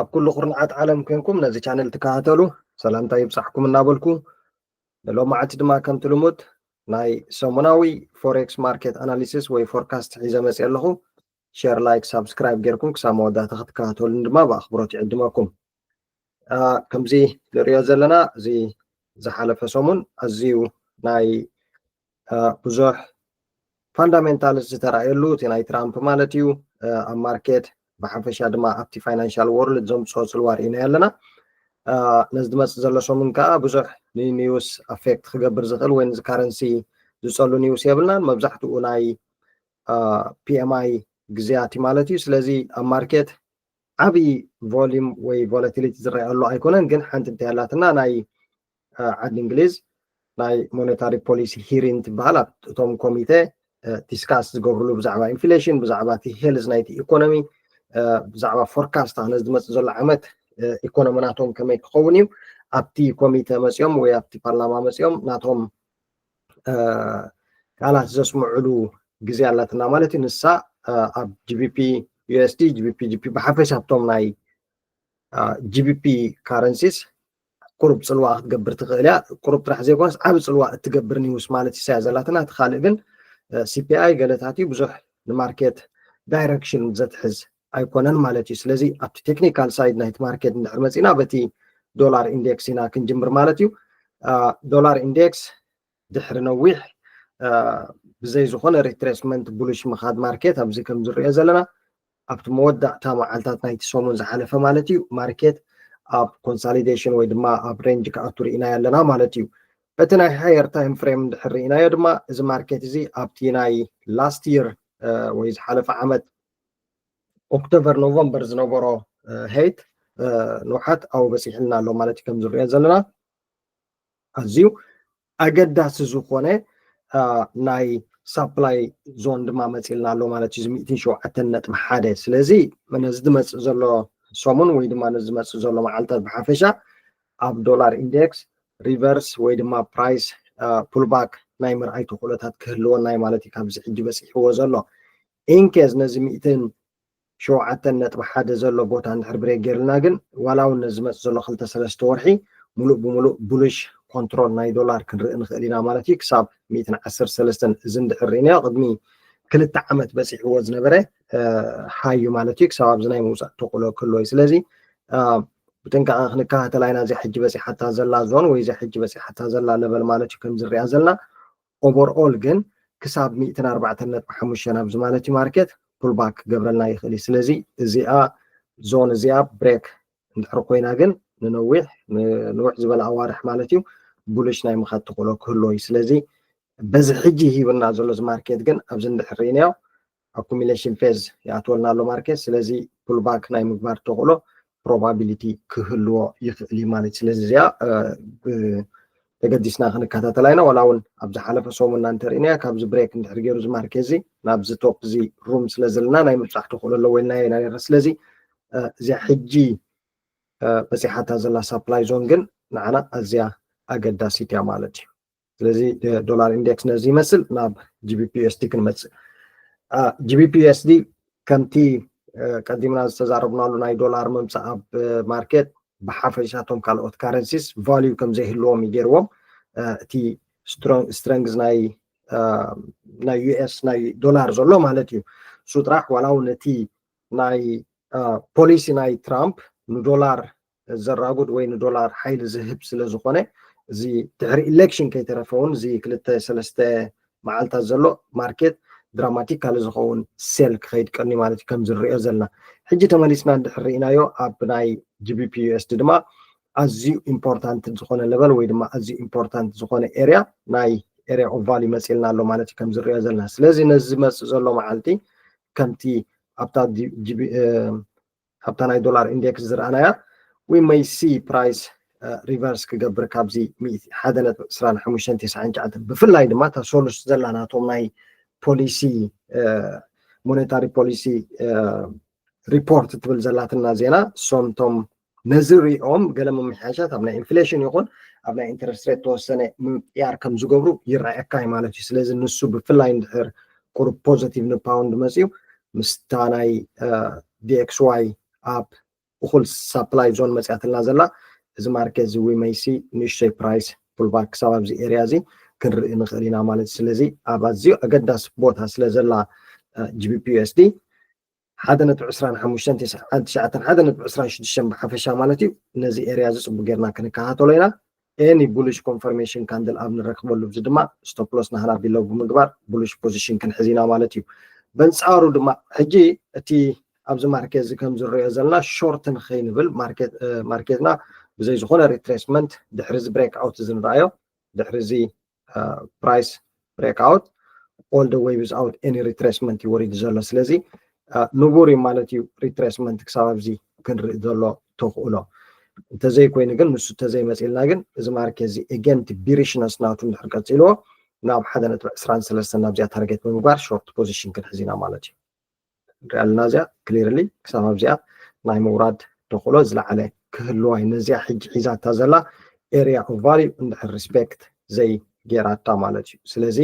ኣብ ኩሉ ቁርንዓት ዓለም ኮንኩም ነዚ ቻነል ትከታተሉ ሰላምታ ይብጻሕኩም እናበልኩ ሎም መዓልቲ ድማ ከም ትልሙድ ናይ ሰሙናዊ ፎሬክስ ማርኬት አናሊሲስ ወይ ፎርካስት ሒዘ መጽ ኣለኹ ሼር ላይክ ሰብስክራይብ ጌርኩም ክሳብ መወዳእታ ክትከታተሉን ድማ ብኣኽብሮት ይዕድመኩም። ከምዚ ንሪኦ ዘለና እዚ ዝሓለፈ ሰሙን ኣዝዩ ናይ ብዙሕ ፋንዳሜንታል ዝተረኣየሉ እቲ ናይ ትራምፕ ማለት እዩ ኣብ ማርኬት ብሓፈሻ ድማ ኣብቲ ፋይናንሻል ወርልድ ዘምፅኦ ፅልዋር ኢና ኣለና። ነዚ ዝመፅእ ዘሎ ሰሙን ከዓ ብዙሕ ንኒውስ ኣፌክት ክገብር ዝኽእል ወይ ንዚ ካረንሲ ዝፀሉ ኒውስ የብልናን መብዛሕትኡ ናይ ፒኤምኣይ ግዜያት ማለት እዩ። ስለዚ ኣብ ማርኬት ዓብይ ቮሊዩም ወይ ቮላቲሊቲ ዝረአየሉ ኣይኮነን። ግን ሓንቲ እንታይ ኣላትና ናይ ዓዲ እንግሊዝ ናይ ሞኔታሪ ፖሊሲ ሂሪንግ ትበሃል እቶም ኮሚቴ ዲስካስ ዝገብርሉ ብዛዕባ ኢንፍሌሽን ብዛዕባ እቲ ሄልዝ ናይቲ ኢኮኖሚ ብዛዕባ ፎርካስት ኣነ ዝመፅእ ዘሎ ዓመት ኢኮኖሚ ናቶም ከመይ ክኸውን እዩ ኣብቲ ኮሚቴ መፅኦም ወይ ኣብቲ ፓርላማ መፅኦም ናቶም ቃላት ዘስምዑሉ ግዜ ኣላትና ማለት እዩ። ንሳ ኣብ ጂቢፒ ዩኤስዲ ጂቢፒ ብሓፈሻ ኣብቶም ናይ ጂቢፒ ካረንሲስ ቁሩብ ፅልዋ ክትገብር ትኽእል እያ። ቁሩብ ጥራሕ ዘይኮነስ ዓብ ፅልዋ እትገብር ኒውስ ማለት እያ ዘላትና። እቲ ካልእ ግን ሲፒኣይ ገለታት እዩ ብዙሕ ንማርኬት ዳይሬክሽን ዘትሕዝ ኣይኮነን ማለት እዩ። ስለዚ ኣብቲ ቴክኒካል ሳይድ ናይቲ ማርኬት እንድሕር መፂና በቲ ዶላር ኢንዴክስ ኢና ክንጅምር ማለት እዩ። ዶላር ኢንዴክስ ድሕሪ ነዊሕ ብዘይ ዝኾነ ሪትሬስመንት ቡሉሽ ምኻድ ማርኬት ኣብዚ ከም ዝሪኦ ዘለና ኣብቲ መወዳእታ መዓልታት ናይቲ ሰሙን ዝሓለፈ ማለት እዩ ማርኬት ኣብ ኮንሶሊዴሽን ወይ ድማ ኣብ ሬንጅ ክኣቱ ርኢና ኣለና ማለት እዩ። እቲ ናይ ሃየር ታይም ፍሬም እንድሕር ርኢናዮ ድማ እዚ ማርኬት እዚ ኣብቲ ናይ ላስት ይር ወይ ዝሓለፈ ዓመት ኦክቶበር ኖቨምበር ዝነበሮ ሄይት ንውሓት ኣብኡ በፂሕልና ኣሎ ማለት እዩ። ከም ዝሪኦ ዘለና ኣዝዩ ኣገዳሲ ዝኾነ ናይ ሳፕላይ ዞን ድማ መፂልና ኣሎ ማለት እዩ 107.1 ስለዚ ነዚ ዝመፅእ ዘሎ ሰሙን ወይ ድማ ነዚ ዝመፅእ ዘሎ መዓልታት ብሓፈሻ ኣብ ዶላር ኢንዴክስ ሪቨርስ ወይ ድማ ፕራይስ ፑልባክ ናይ ምርኣይ ተኽእሎታት ክህልወናይ ማለት እዩ ካብዚ ሕጂ በፂሕዎ ዘሎ ኢንኬዝ ነዚ 107.1 ዘሎ ቦታ እንድሕር ብሬክ ጌርልና ግን ዋላ እውን ነዚ ዝመፅእ ዘሎ 2-3 ወርሒ ሙሉእ ብሙሉእ ቡሉሽ ኮንትሮል ናይ ዶላር ክንርኢ ንኽእል ኢና ማለት እዩ ክሳብ 113 እዚ እንድሕር ርኢናዮ ቅድሚ 2 ዓመት በፂሕዎ ዝነበረ ሃዩ ማለት እዩ ክሳብ ኣብዚ ናይ ምውፃእ ተኽእሎ ክህልዎ እዩ። ስለዚ ብጥንቃቐ ክንከታተላ ኢና እዚ ሕጂ በፂሓታ ዘላ ዞን ወይ እዚ ሕጂ በፂሓታ ዘላ ለበል ማለት እዩ ከም ዝሪኣ ዘለና ኦቨርኦል ግን ክሳብ 104.5 ኣብዚ ማለት እዩ ማርኬት ፑልባክ ገብረልና ይኽእል እዩ። ስለዚ እዚኣ ዞን እዚኣ ብሬክ እንድሕር ኮይና ግን ንነዊሕ ዝበለ ኣዋርሕ ማለት እዩ ቡሉሽ ናይ ምኻድ ተኽእሎ ክህልዎ እዩ። ስለዚ በዚ ሕጂ ሂብና ዘሎ እዚ ማርኬት ግን ኣብዚ እንድሕር ርኢናዮ ኣኩሚሌሽን ፌዝ ይኣትወልና ኣሎ ማርኬት። ስለዚ ፑልባክ ናይ ምግባር ተኽእሎ ፕሮባቢሊቲ ክህልዎ ይኽእል እዩ ማለት እዩ። ስለዚ እዚኣ ተገዲስና ክንከታተላ ኢና ዋላ እውን ኣብ ዝሓለፈ ሰሙንና እንተርኢናያ ካብዚ ብሬክ እንድሕር ገይሩ እዚ ማርኬት እዚ ናብዚ ቶፕ እዚ ሩም ስለ ዘለና ናይ ምብፃሕ ተኽእሎ ኣለዎ ኢልና ኢና ነይርና። ስለዚ እዚኣ ሕጂ በፂሓታ ዘላ ሳፕላይ ዞን ግን ንዓና ኣዝያ ኣገዳሲት እያ ማለት እዩ። ስለዚ ዶላር ኢንዴክስ ነዚ ይመስል ናብ ጂቢፒ ዩኤስዲ ክንመፅእ ጂቢፒ ዩኤስዲ ከምቲ ቀዲምና ዝተዛረብናሉ ናይ ዶላር ምምፃእ ኣብ ማርኬት ብሓፈሻቶም ካልኦት ካረንሲስ ቫልዩ ከም ዘይህልዎም ይገይርዎም እቲ ስትረንግዝ ናይ ዩኤስ ናይ ዶላር ዘሎ ማለት እዩ እሱ ጥራሕ ዋላ እውን እቲ ናይ ፖሊሲ ናይ ትራምፕ ንዶላር ዘራጉድ ወይ ንዶላር ሓይሊ ዝህብ ስለ ዝኾነ እዚ ድሕሪ ኢሌክሽን ከይተረፈውን እዚ 2-3 መዓልታት ዘሎ ማርኬት ድራማቲካሊ ዝኸውን ሴል ክኸይድ ቀኒ ማለት እዩ ከም ዝሪኦ ዘለና። ሕጂ ተመሊስና እንድሕር ርኢናዮ ኣብ ናይ ጂቢፒ ዩኤስዲ ድማ ኣዝዩ ኢምፖርታንት ዝኾነ ለበል ወይ ድማ ኣዝዩ ኢምፖርታንት ዝኾነ ኤርያ ናይ ኤርያ ኦፍ ቫልዩ መፂልና ኣሎ ማለት እዩ ከም ዝሪኦ ዘለና። ስለዚ ነዚ ዝመፅእ ዘሎ መዓልቲ ከምቲ ኣብታ ናይ ዶላር ኢንዴክስ ዝረኣናያ ዊ ሜይ ሲ ፕራይስ ሪቨርስ ክገብር ካብዚ 1.2599 ብፍላይ ድማ እታ ሶሉስ ዘላናቶም ናይ ፖሊሲ ሞኔታሪ ፖሊሲ ሪፖርት ትብል ዘላትና ዜና ሶምቶም ነዚ ሪኦም ገለ መምሕያሻት ኣብ ናይ ኢንፍሌሽን ይኹን ኣብ ናይ ኢንተረስት ሬት ተወሰነ ምምጥያር ከም ዝገብሩ ይረአየካ ማለት እዩ። ስለዚ ንሱ ብፍላይ እንድሕር ቁሩብ ፖዚቲቭ ንፓውንድ መፅዩ ምስታ ናይ ዲኤክስዋይ ኣብ እኩል ሰፕላይ ዞን መፅያትልና ዘላ እዚ ማርኬት እዚ we may see ንእሽተይ ፕራይስ pullback ክሳብ ኣብዚ ኤርያ እዚ ክንርኢ ንኽእል ኢና ማለት ስለዚ ኣብ ኣዝዩ ኣገዳሲ ቦታ ስለ ዘላ GBP USD 1.25 ብሓፈሻ ማለት እዩ ነዚ ኤርያ እዚ ፅቡቅ ጌርና ክንከታተሎ ኢና any bullish confirmation candle ኣብ ንረክበሉ እዚ ድማ stop loss ናህና ቢለው ብምግባር bullish position ክንሕዝ ኢና ማለት እዩ በንፃሩ ድማ ሕጂ እቲ ኣብዚ ማርኬት እዚ ከም ዝረአዮ ዘለና ሾርት ንኸይንብል ማርኬትና ብዘይ ዝኾነ ሪትሬስመንት ድሕሪ እዚ ብሬክ ኣውት እዚ ንረኣዮ ድሕሪ እዚ ፕራይስ ብሬክ ኣውት all the way without any retracement ይወሪድ ዘሎ ስለዚ ንቡር ማለት እዩ ሪትሬስመንት ክሳብ ኣብዚ ክንርኢ ዘሎ ተኽእሎ እንተዘይ ኮይኑ ግን ንሱ እንተዘይ መፂልና ግን እዚ ማርኬት እዚ again ቢሪሽነስ ናቱ እንድሕር ቀፂልዎ ናብ 1.23 ናብዚኣ ታርጌት ብምግባር ሾርት ፖዚሽን ክንሕዝ ኢና ማለት እዩ ንሪኣ ኣለና እዚኣ ክሊርሊ ክሳብ ኣብዚኣ ናይ ምውራድ ተኽእሎ ዝለዓለ ክህልዋ ነዚኣ ሕጂ ሒዛታ ዘላ ኤርያ ኦፍ ቫልዩ እንድሕር ሪስፔክት ዘይ ጌራታ ማለት እዩ ስለዚ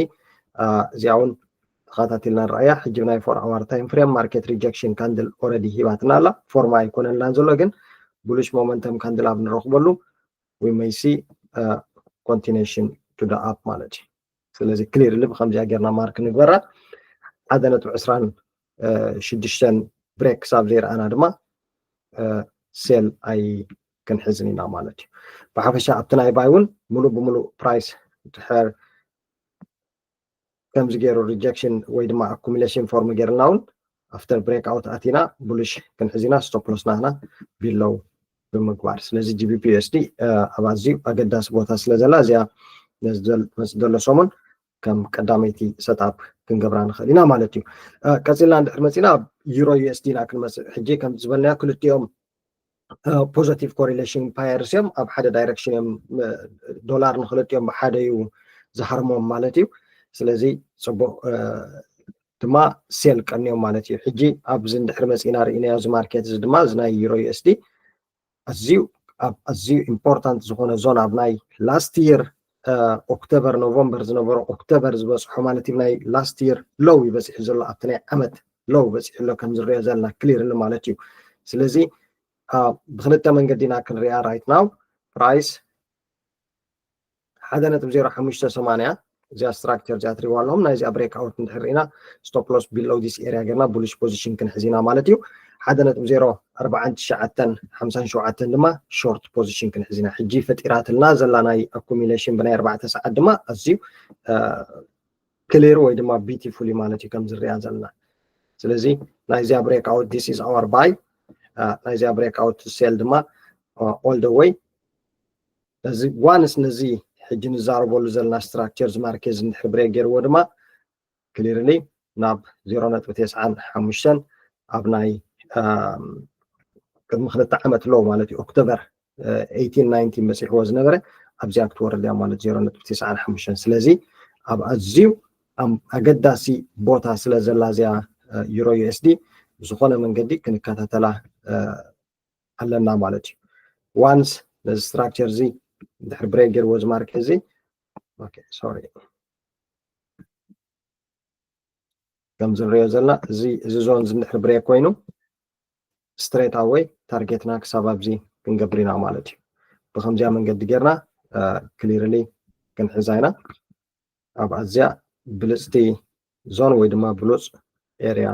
እዚኣ እውን ተኸታቲልና ንረኣያ ሕጂ ናይ 4 hour time frame ማርኬት ሪጀክሽን ካንድል ኦልሬዲ ሂባትና ኣላ ፎርማ ኣይኮነላን ዘሎ ግን bullish momentum candle ኣብ ንረክበሉ we may see continuation to the up ማለት እዩ ስለዚ ክሊርሊ ብከምዚኣ ጌርና ማርክ ንግበራ 1.26 ብሬክ ክሳብ ዘይረኣና ድማ ሴል ኣይ ክንሕዝን ኢና ማለት እዩ ብሓፈሻ ኣብቲ ናይ ባይ እውን ሙሉእ ብሙሉእ ፕራይስ ድሕር ከምዚ ገይሩ ሪጀክሽን ወይ ድማ አኩሙሌሽን ፎርም ጌርና እውን አፍተር ብሬክ ኣውት ኣቲና ቡሊሽ ክንሕዝ ኢና ስቶፕ ሎስ ናህና ቢለው ብምግባር ስለዚ GBP USD ኣብ ኣዝዩ ኣገዳሲ ቦታ ስለ ዘላ እዚኣ ዘሎ ሰሙን ከም ቀዳመይቲ ሰትኣፕ ክንገብራ ንኽእል ኢና ማለት እዩ ቀፂልና እንድሕር መፂና ኣብ ዩሮ USD ና ክንመፅእ ሕጂ ከም ዝበልናዮ ክልቲኦም ፖዚቲቭ ኮሪሌሽን ፓየርስ እዮም ኣብ ሓደ ዳይሬክሽን እዮም ዶላር ንክልቲኦም ብሓደ እዩ ዝሃርሞም ማለት እዩ ስለዚ ፅቡቅ ድማ ሴል ቀኒዮም ማለት እዩ ሕጂ ኣብዚ እንድሕር መፂና ርኢናዮ እዚ ማርኬት እዚ ድማ እዚ ናይ ዩሮ USD ኣዝዩ ኢምፖርታንት ዝኾነ ዞን ኣብ ናይ ላስት ይር ኦክቶበር ኖቨምበር ዝነበሮ ኦክቶበር ዝበፅሖ ማለት እዩ ናይ ላስት ይር ሎው ይበፅሕ ዘሎ ኣብቲ ናይ ዓመት ሎው በፂሕ ኣሎ ከም ዝርአዮ ዘለና ክሊርሊ ማለት እዩ ስለዚ ብክልተ መንገዲና ክንሪኣ ራይት ናው ፕራይስ 1.0580 እዚኣ ስትራክቸር እዚኣ ትሪእዋ ኣለኹም ናይዚኣ ብሬክ ኣውት እንድሕር ርኢና ስቶፕ ሎስ ቢሎው ዲስ ኤርያ ጌርና ቡሊሽ ፖዚሽን ክንሕዝ ኢና ማለት እዩ 1.04957 ድማ ሾርት ፖዚሽን ክንሕዝ ኢና ሕጂ ፈጢራትልና ዘላ ናይ አኩሙሌሽን ብናይ 4 ሰዓት ድማ ኣዝዩ ክሊር ወይ ድማ ቢዩቲፉሊ ማለት እዩ ከም ዝርአያ ዘለና ስለዚ ናይዚኣ ብሬክ ኣውት ዲስ ኢዝ ኣወር ባይ ናይዚኣ ብሬክ ኣውት ሴል ድማ ኦል ደ ዌይ እዚ ዋንስ ነዚ ሕጂ ንዛረበሉ ዘለና ስትራክቸር ማርኬት እንድሕር ብሬክ ገይርዎ ድማ ክሊርሊ ናብ 0.95 ኣብ ናይ ቅድሚ 2 ዓመት ሎው ማለት እዩ ኦክቶበር 1819 በፂሕዎ ዝነበረ ኣብዚኣ ክትወርድ እያ ማለት 0.95 ስለዚ ኣብ ኣዝዩ ኣገዳሲ ቦታ ስለ ዘላ እዚኣ ዩሮ USD ብዝኾነ መንገዲ ክንከታተላ ኣለና ማለት እዩ ዋንስ ነዚ ስትራክቸር እዚ ድሕር ብሬክ ገይርዎ እዚ ማርኬት እዚ ኦኬ ሶሪ ከም ዝንሪኦ ዘለና እዚ ዞን እንድሕር ብሬክ ኮይኑ ስትሬት ኣዌይ ታርጌትና ክሳብ ኣብዚ ክንገብር ኢና ማለት እዩ ብከምዚኣ መንገዲ ጌርና ክሊርሊ ክንሕዛ ኢና ኣብ ኣዝያ ብልፅቲ ዞን ወይ ድማ ብሉፅ ኤርያ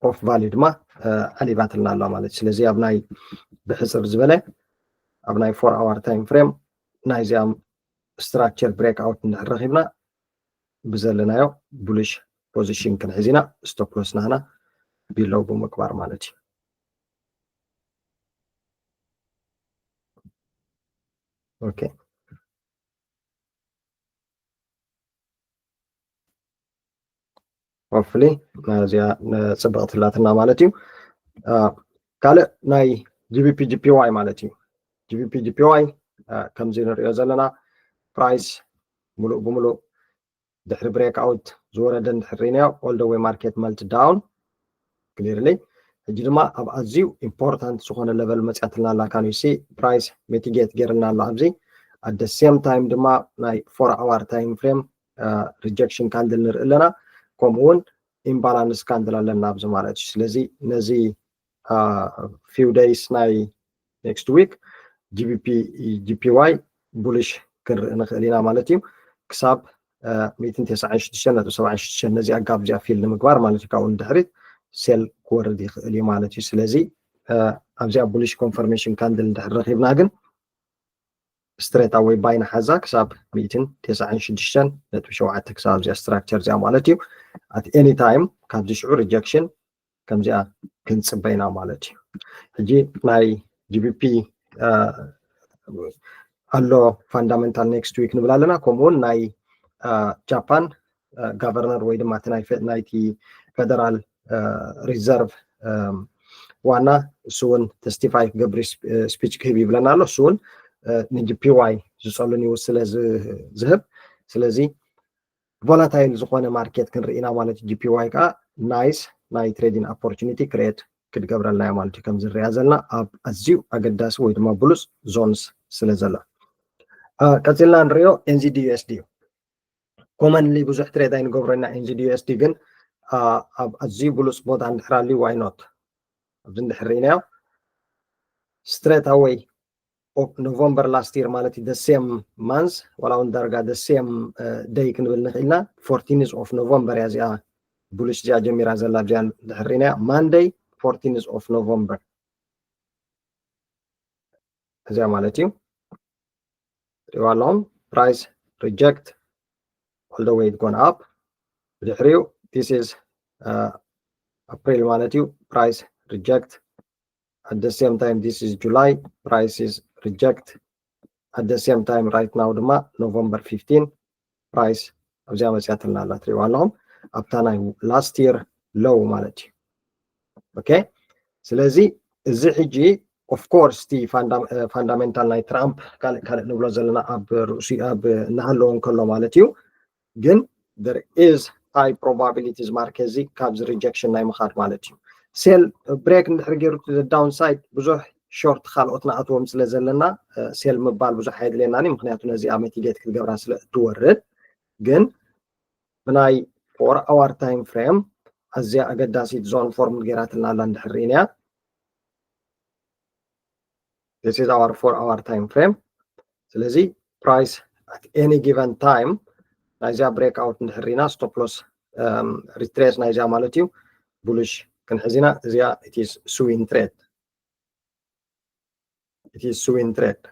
ኦፍ ቫልዩ ድማ ዓሊባትልና ኣላ ማለት እዩ ስለዚ ኣብ ናይ ብሕፅር ዝበለ ኣብ ናይ 4 hour time frame ናይዚኣ ስትራክቸር ብሬክ ኣውት እንድሕር ረኺብና ብዘለናዮ ቡሊሽ ፖዚሽን ክንሕዝ ኢና ስቶፕ ሎስ ናህና ቢሎው ብምግባር ማለት እዩ ኦኬ ሆፕፉሊ ናዚኣ ፅብቕቲ ላትና ማለት እዩ ካልእ ናይ GBP JPY ማለት እዩ GBP JPY ከምዚ ንሪኦ ዘለና ፕራይስ ሙሉእ ብሙሉእ ድሕሪ ብሬክ ኣውት ዝወረደ እንድሕር ርኢናዮ ኦል ደ ዌይ ማርኬት መልት ዳውን ክሊርሊ ሕጂ ድማ ኣብ ኣዝዩ ኢምፖርታንት ዝኾነ ሌቨል መፅያትልና ኣላ ካንዩሲ ፕራይስ ሚቲጌት ጌርልና ኣሎ ኣብዚ ኣት ደ ሴም ታይም ድማ ናይ 4 hour ታይም ፍሬም ሪጀክሽን ካንድል ንርኢ ኣለና ከምኡውን ኢምባላንስ ካንድል ኣለና ኣብዚ ማለት እዩ ስለዚ ነዚ few days ናይ next week GPY bullish ክንርኢ ንኽእል ኢና ማለት እዩ ክሳብ 196.76 ነዚ ኣጋብ እዚኣ ፊል ንምግባር ማለት እዩ ካብኡ ንድሕሪት ሴል ክወርድ ይኽእል እዩ ማለት እዩ ስለዚ ኣብዚኣ ቡሊሽ ኮንፈርሜሽን ካንድል እንድሕር ረኺብና ግን ስትሬት ኣወይ ባይ ንሓዛ ክሳብ 196.7 ክሳብ እዚኣ ስትራክቸር እዚኣ ማለት እዩ at any time ካብዚ ሽዑ ሪጀክሽን ከምዚኣ ክንፅበይና ማለት እዩ ሕጂ ናይ GBP ኣሎ ፋንዳሜንታል ኔክስት ዊክ ንብል ኣለና ከምኡውን ናይ ጃፓን ጋቨርነር ወይ ድማ ናይቲ ፌደራል ሪዘርቭ ዋና እሱ እውን ተስቲፋይ ክገብር ስፒች ክህብ ይብለና ኣሎ እሱ እውን ንጂፒዋይ ዝፀሉ ኒውስ ስለ ዝህብ ስለዚ ቮላታይል ዝኾነ ማርኬት ክንርኢ ኢና ማለት እዩ ጂፒዋይ ከዓ ናይስ ናይ ትሬዲንግ ኦፖርቹኒቲ ክሬት ክትገብረልና እያ ማለት እዩ ከም ዝርያ ዘለና ኣብ ኣዝዩ ኣገዳሲ ወይ ድማ ብሉፅ ዞንስ ስለ ዘሎ ቀፂልና ንሪኦ ኤንዚዲ ዩኤስዲ ኮመንሊ ብዙሕ ትሬድ ኣይንገብረና ኤንዚዲ ዩኤስዲ ግን ኣብ ኣዝዩ ብሉፅ ቦታ እንድሕራሉ ዋይ ኖት ኣብዚ እንድሕር ኢናዮ ስትሬት ኣወይ ኖቨምበር ላስት ይር ማለት እዩ the same month ወላ እውን ዳርጋ the same day ክንብል ንኽእልና 14th of November እያ እዚኣ ቡሊሽ እዚኣ ጀሚራ ዘላ እዚኣ እንድሕር ኢናዮ Monday 14th of November እዚኣ ማለት እዩ ትሪእዋ ኣለኹም ፕራይስ ሪጀክት all the way gone up ድሕሪኡ this is April ማለት እዩ price reject at the same time this is July price is reject at the same time right now ድማ November 15 price ኣብዚኣ መፅያትልና ኣላ ትሪእዋ ኣለኹም ኣብታ ናይ last year low ማለት እዩ ኦኬ ስለዚ እዚ ሕጂ of course ቲ ፋንዳሜንታል ናይ ትራምፕ ካልእ ንብሎ ዘለና ኣብ ርእሲ ኣብ እናሃለዎ እንከሎ ማለት እዩ ግን there is high probabilities ማርኬት እዚ ካብዚ ሪጀክሽን ናይ ምኻድ ማለት እዩ ሴል ብሬክ እንድሕር ገይሩ ዳውን ሳይድ ብዙሕ ሾርት ካልኦት ንኣትዎም ስለ ዘለና ሴል ምባል ብዙሕ ኣይድልየናኒ ምክንያቱ ነዚኣ ሚቲጌት ክትገብራ ስለ እትወርድ ግን ብናይ 4 hour time frame ኣዝያ ኣገዳሲት ዞን ፎርም ገይራትልና ኣላ እንድሕር ኢንያ this is our 4 hour time frame ስለዚ price at any given time ናይዚኣ ብሬክ ኣውት እንድሕር ኢና ስቶፕ ሎስ ሪትሬስ ናይዚኣ ማለት እዩ ቡሊሽ ክንሕዚና እዚኣ it is swing trade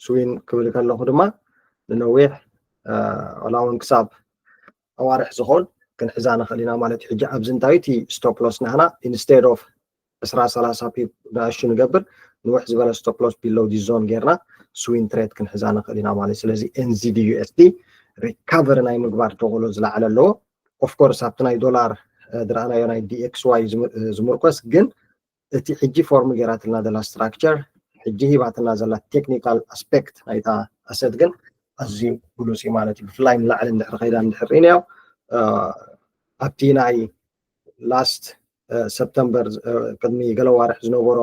swing ክብል ከለኹ ድማ ንነዊሕ ወላ እውን ክሳብ ኣዋርሕ ዝኸውን ክንሕዛ ንኽእል ኢና ማለት እዩ ሕጂ ኣብዚ እንታይ እቲ ስቶፕ ሎስ ናህና ኢንስቴድ ኦፍ 20-30 ፒፕ ንኣሹ ንገብር ንውሕ ዝበለ ስቶፕ ሎስ ቢሎው ዲ ዞን ጌርና swing trade ክንሕዛ ንኽእል ኢና ማለት ስለዚ NZD USD ሪካቨሪ ናይ ምግባር ተغሎ ዝለዓለ ኣለዎ ኦፍ ኮርስ ኣብቲ ናይ ዶላር ድረኣናዮ ናይ DXY ዝምርኮስ ግን እቲ ሕጂ ፎርም ጌራትልና ዘላ ስትራክቸር ሕጂ ሂባትና ዘላ ቴክኒካል ኣስፔክት ናይታ ኣሰት ግን ኣዝዩ ብሉፅ እዩ ማለት እዩ ብፍላይ ንላዕሊ እንድሕር ከይዳ እንድሕር ኢናዮ ኣብቲ ናይ ላስት ሰፕተምበር ቅድሚ ገለ ዋርሕ ዝነበሮ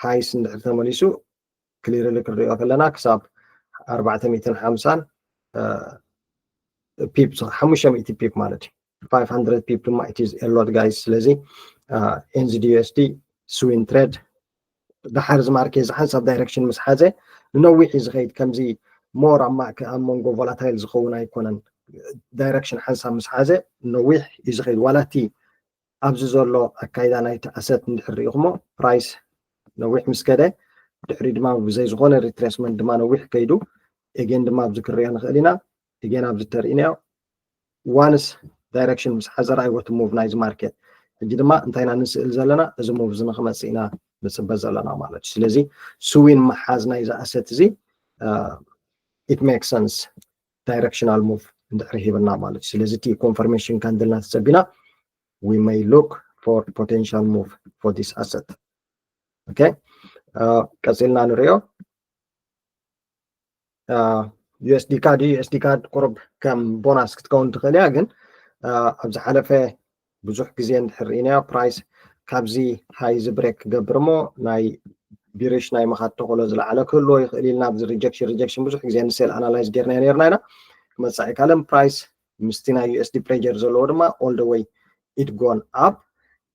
ሃይስ እንድሕር ተመሊሱ ክሊርሊ ክንሪኦ ከለና ክሳብ 450 ፒፕ 500 ፒፕ ማለት እዩ 500 ፒፕ ድማ it is a lot guys ስለዚ NZD USD swing trade ድሓር ዝማርኬት ዝሓንሳብ ዳይሬክሽን ምስ ሓዘ ንነዊሕ እዩ ዝኸይድ ከምዚ ሞር ኣብ መንጎ ቮላታይል ዝኸውን ኣይኮነን ዳይሬክሽን ሓንሳብ ምስ ሓዘ ነዊሕ እዩ ዝኸይድ ዋላቲ ኣብዚ ዘሎ ኣካይዳ ናይቲ ኣሰት እንድሕር ሪኢኹሞ ፕራይስ ነዊሕ ምስ ከደ ድሕሪ ድማ ብዘይ ዝኾነ ሪትሬስመንት ድማ ነዊሕ ከይዱ ኤጌን ድማ ኣብዚ ክንሪኦ ንኽእል ኢና ኤጌን ኣብዚ ተርኢናዮ ዋንስ ዳይሬክሽን ምስ ሓዘር ኣይወት ሙቭ ናይዚ ማርኬት ሕጂ ድማ እንታይና ንስእል ዘለና እዚ ሙቭ እዚ ንክመፅእ ኢና ንፅበ ዘለና ማለት እዩ ስለዚ ስዊን መሓዝ ናይዚ ኣሰት እዚ it makes sense directional move እንድሕር ሂብና ማለት እዩ ስለዚ እቲ ኮንፈርሜሽን ካንድልና ተፀቢና we may look for potential move for this asset okay ቀፂልና ንሪኦ USD ካርድ ቁርብ ከም ቦናስ ክትከውን ትኽእል እያ ግን ኣብ ዝሓለፈ ብዙሕ ግዜ እንድሕር ኢናዮ ፕራይስ ካብዚ ሃይ ዝብሬክ ክገብር እሞ ናይ ቢሪሽ ናይ ምኻድ ተኽእሎ ዝለዓለ ክህልዎ ይኽእል ኢልና ኣብዚ ሪጀክሽን ብዙሕ ግዜ ንሴል ኣናላይዝ ጌርና ነርና ኢና ክመፃኢ ካለም ፕራይስ ምስቲ ናይ USD ፕሬጀር ዘለዎ ድማ all the way it gone up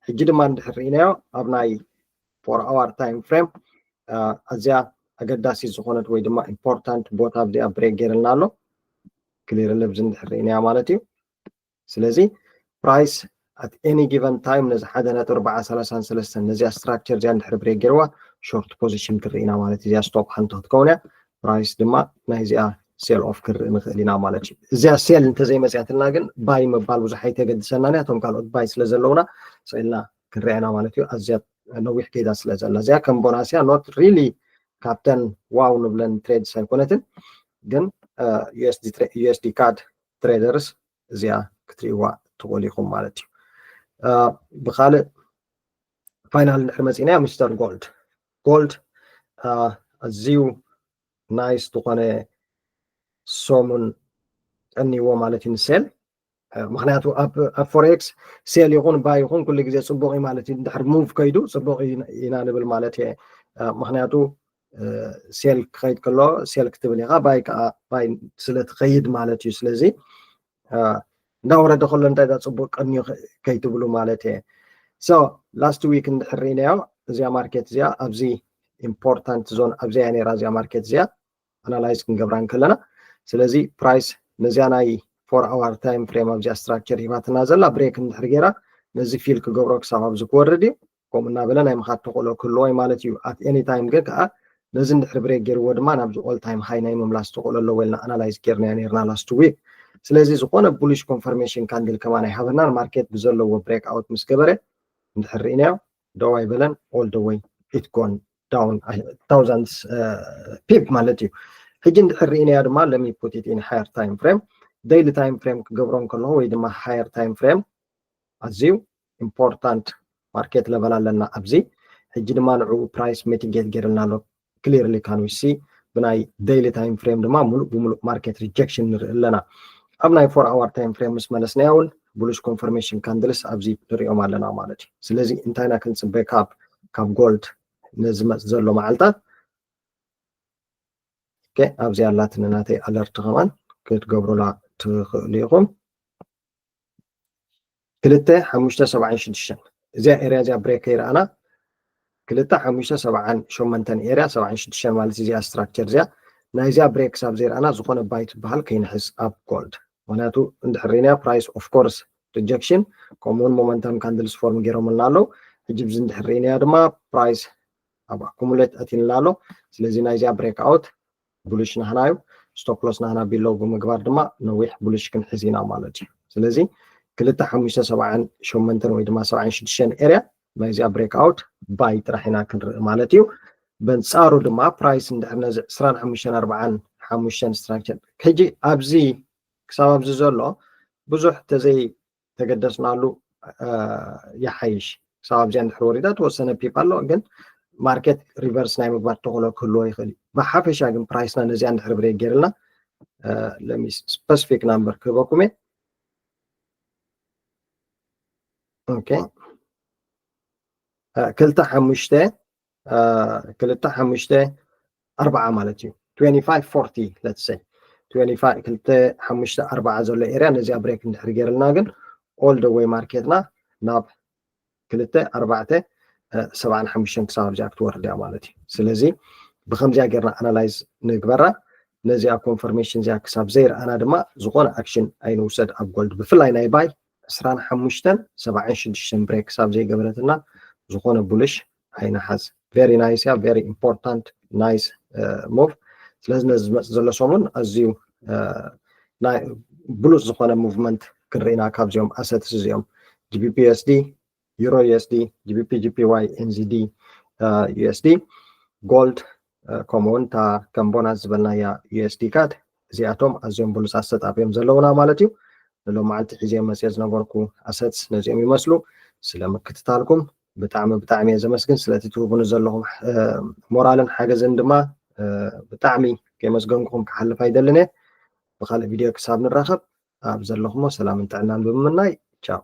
ሕጂ ድማ እንድሕር ርኢናዮ ኣብ ናይ 4 hour time frame ኣዝያ ኣገዳሲ ዝኾነት ወይ ድማ ኢምፖርታንት ቦታ ኣብዚኣ ብሬክ ገይርልና ኣሎ ክሊር ልብዝ እንድሕር ርኢናዮ ማለት እዩ ስለዚ ፕራይስ at any given time ነዚ 1.433 ነዚኣ ስትራክቸር እዚኣ እንድሕር ብሬክ ገይርዋ ሾርት ፖዚሽን ክርኢና ማለት እዚኣ ስቶፕ ሃንት ክትከውን እያ ፕራይስ ድማ ናይ እዚኣ ሴል ኦፍ ክርኢ ንኽእል ኢና ማለት እዩ እዚኣ ሴል እንተዘይመፅያትልና ግን ባይ ምባል ብዙሕ ኣይተገድሰናን እያ እቶም ካልኦት ባይ ስለ ዘለውና ስኢልና ክንርአና ማለት እዩ ኣዝያ ነዊሕ ከይዳ ስለ ዘላ እዚኣ ከም ቦናስ እያ ኖት ሪሊ ካፕተን ዋው ንብለን ትሬድስ ኣይኮነትን ግን ዩኤስዲ ካድ ትሬደርስ እዚኣ ክትሪእዋ ትኽእሉ ኢኹም ማለት እዩ ብካልእ ፋይናል እንድሕር መፂና ሚስተር ጎልድ ኣዝዩ ናይስ ዝኾነ ሶሙን ጠኒዎ ማለት እዩ ንሴል ምክንያቱ ኣብ ፎሬክስ ሴል ይኹን ባይ ይኹን ኩሉ ግዜ ፅቡቅ እዩ ማለት እዩ እንድሕር ሙቭ ከይዱ ፅቡቅ ኢና ንብል ማለት እየ ምክንያቱ ሴል ክኸይድ ከሎ ሴል ክትብል ኢኻ ባይ ከዓ ባይ ስለትኸይድ ማለት እዩ ስለዚ እንዳወረደ ከሎ እንታይ ፅቡቅ ቀኒዩ ከይትብሉ ማለት እየ ሶ ላስት ዊክ እንድሕር ርኢናዮ እዚኣ ማርኬት እዚኣ ኣብዚ ኢምፖርታንት ዞን ኣብዚኣ ነራ እዚኣ ማርኬት እዚኣ ኣናላይዝ ክንገብራ ከለና ስለዚ ፕራይስ ነዚኣ ናይ 4 hour time frame ኣብዚኣ ስትራክቸር ሂባትና ዘላ ብሬክ እንድሕር ጌራ ነዚ ፊል ክገብሮ ክሳብ ኣብዚ ክወርድ እዩ ከምኡ እናበለ ናይ ምኻድ ተኽእሎ ክህልዎ ማለት እዩ ኣት ኤኒ ታይም ግን ከዓ ነዚ እንድሕር ብሬክ ገይርዎ ድማ ናብዚ ኦል ታይም ሃይ ናይ ምምላስ ተኽእሎ ኣለዎ ኢልና ኣናላይዝ ጌርናዮ ነርና ላስት ዊክ ስለዚ ዝኾነ ቡሊሽ ኮንፈርሜሽን ካንድል ከማን ኣይሃበናን ማርኬት ብዘለዎ ብሬክ ኣውት ምስ ገበረ እንድሕር ርኢናዮ ደው ኣይበለን ኦል ደ ዌይ ኢት ጎን ዳውን ታውዘንድስ ፒፕ ማለት እዩ ሕጂ እንድሕር ርኢናዮ ድማ ለሚ ፑት ኢት ኢን ሃየር ታይም ፍሬም ዴይሊ ታይም ፍሬም ክገብሮም ከለኹ ወይ ድማ ሃየር ታይም ፍሬም ኣዝዩ ኢምፖርታንት ማርኬት ለበል ኣለና ኣብዚ ሕጂ ድማ ንዕኡ ፕራይስ ሚቲጌት ገይርልና ኣሎ ክሊርሊ ካን ዊ ሲ ብናይ ዴይሊ ታይም ፍሬም ድማ ሙሉእ ብሙሉእ ማርኬት ሪጀክሽን ንርኢ ኣለና ኣብ ናይ 4 hour ታይም ፍሬም ምስ መለስና እውን ቡሊሽ ኮንፈርሜሽን ካንድልስ ኣብዚ ንሪኦም ኣለና ማለት እዩ ስለዚ እንታይና ክንፅበ ካብ ጎልድ ንዝመፅ ዘሎ መዓልታት ኣብዚ ኣላትን ናተይ ኣለርቲ ከማን ክትገብሩላ ትኽእሉ ኢኹም 2.576 እዚኣ ኤርያ እዚኣ ብሬክ ይረኣና 2.578 ኤርያ 76 ማለት እዚኣ ስትራክቸር እዚኣ ናይዚኣ ብሬክ ሳብ ዘይረኣና ዝኾነ ባይ ትበሃል ከይንሕዝ ኣብ ጎልድ ምክንያቱ እንድሕር ርኢናዮ ፕራይስ ኦፍ ኮርስ ሪጀክሽን ከምኡውን ሞመንተም ካንድልስ ፎርም ገይሮምልና ኣለዉ ሕጂ ብዚ እንድሕር ርኢናዮ ድማ ፕራይስ ኣብ ኣኩሙሌት ኣቲንላ ኣሎ ስለዚ ናይዚኣ ብሬክ ኣውት ቡሊሽ ናህናዩ ስቶፕ ሎስ ናህና ቢሎው ብምግባር ድማ ነዊሕ ቡሊሽ ክንሕዝ ኢና ማለት እዩ ስለዚ 2.578 ወይ ድማ 76 ኤርያ ናይዚኣ ብሬክ ኣውት ባይ ጥራሕ ኢና ክንርኢ ማለት እዩ በንፃሩ ድማ ፕራይስ እንድሕር ነዚ 25.45 ስትራክቸር ሕጂ ኣብዚ ክሳብ ኣብዚ ዘሎ ብዙሕ ተገደስናሉ ይሓይሽ ክሳብ ኣብዚኣ እንድሕር ወሪዳ ተወሰነ ፒፕ ኣሎ ግን ማርኬት ሪቨርስ ናይ ምግባር ተኽእሎ ክህልዎ ይኽእል እዩ ብሓፈሻ ግን ፕራይስና ነዚኣ እንድሕር ብሬክ ገይርልና ለሚ ስፔሲፊክ ናምበር ክህበኩም እየ ኦኬ 2.5 ማለት እዩ 2540 let's say 2.5 ዘሎ ኤርያ ነዚኣ ብሬክ እንድሕር ገይርልና ግን ኦል ደ ዌይ ማርኬትና ናብ 2.475 ክሳብ ኣብዚኣ ክትወርድ እያ ማለት እዩ ስለዚ ብከምዚኣ ጌርና ኣናላይዝ ንግበራ ነዚኣ ኮንፈርሜሽን እዚኣ ክሳብ ዘይረኣና ድማ ዝኾነ ኣክሽን ኣይንውሰድ ኣብ ጎልድ ብፍላይ ናይ ባይ 25.76 ብሬክ ክሳብ ዘይገበረትና ዝኾነ ቡሊሽ ኣይንሓዝ ቨሪ ናይስ እያ ቨሪ ኢምፖርታንት ናይስ ሙቭ ስለዚ ነዚ ዝመፅእ ዘሎ ሰሙን ኣዝዩ ብሉፅ ዝኾነ ሙቭመንት ክንርኢና ካብዚኦም ኣሰትስ እዚኦም ጂቢፒ ዩኤስዲ ዩሮ ዩኤስዲ ጂቢፒ ጂፒዋይ ኤንዚዲ ዩኤስዲ ጎልድ ከምኡውን እታ ከም ቦናስ ዝበልናያ ዩኤስዲ ካድ እዚኣቶም ኣዝዮም ብሉፃት ሰጣብዮም ዘለውና ማለት እዩ ሎም መዓልቲ ሒዘ መፅየ ዝነበርኩ ኣሰትስ ነዚኦም ይመስሉ ስለምክትታልኩም ብጣዕሚ እየ ዘመስግን ስለቲ ትህቡኒ ዘለኹም ሞራልን ሓገዝን ድማ ብጣዕሚ ከይመስገንኩም ክሓልፍ ኣይደልን እየ ብካልእ ቪድዮ ክሳብ ንራኸብ ኣብ ዘለኹሞ ሰላምን ጥዕናን ብምምናይ ቻው